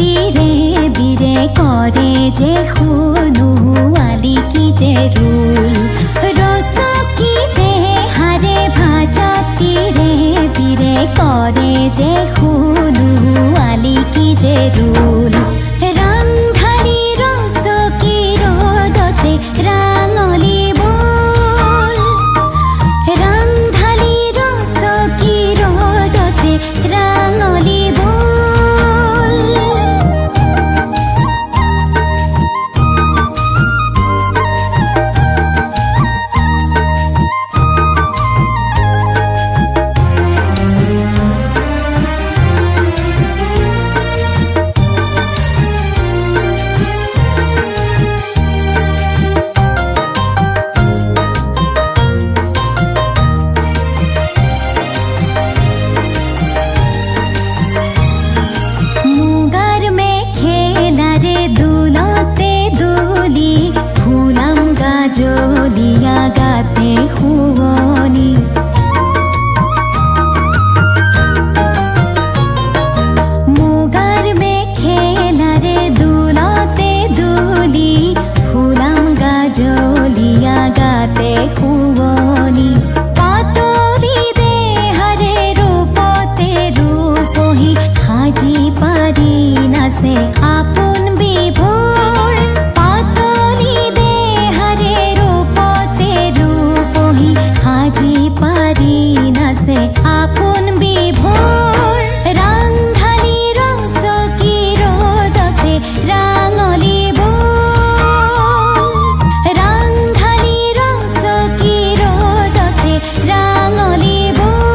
তীরে বীরে করে যে হুনু আলি কি যে রুল রস কি দেহারে ভাজা তীরে বীরে করে যে হুনু আলি কি যে রুল রান্ধারি রস কি রোদতে রাঙলি বল রান্ধালি রস কি রোদতে রাঙলি বল জলিয়া গাতে হুবনি মুগার মেখেলারে দুলতে দুলি ফুলাম গাজলিয়া গাতে হুবনি পাতলি দেহারে রূপতে রূপহি হাজি পারি না সে আপন বিভোর পাতলি হাজি পারি না সে আপন বিভোর রান্ধালি রস কি রোদতে রাঙলি বল রান্ধালি রস কি রোদতে রাঙলি বল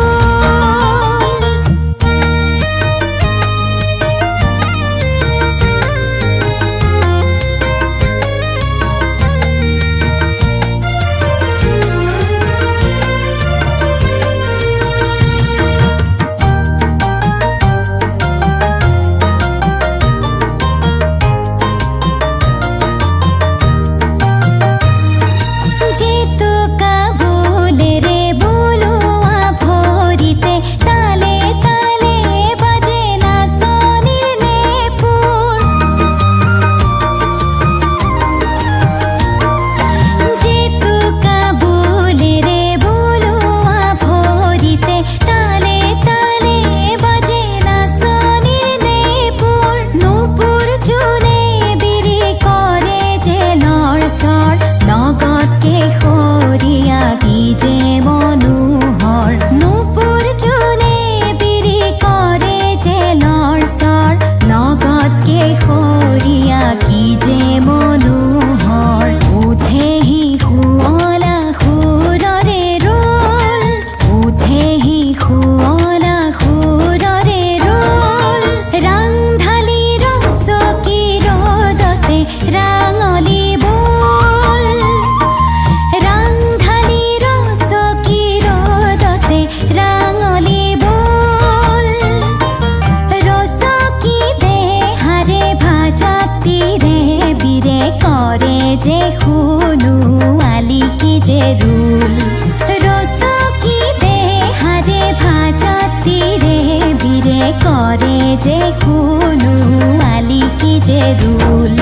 যে হুনু আলি কি যে রুল রস কি দেহারে ভাজা তীরে বীরে করে যে হুনু আলি কি যে রুল।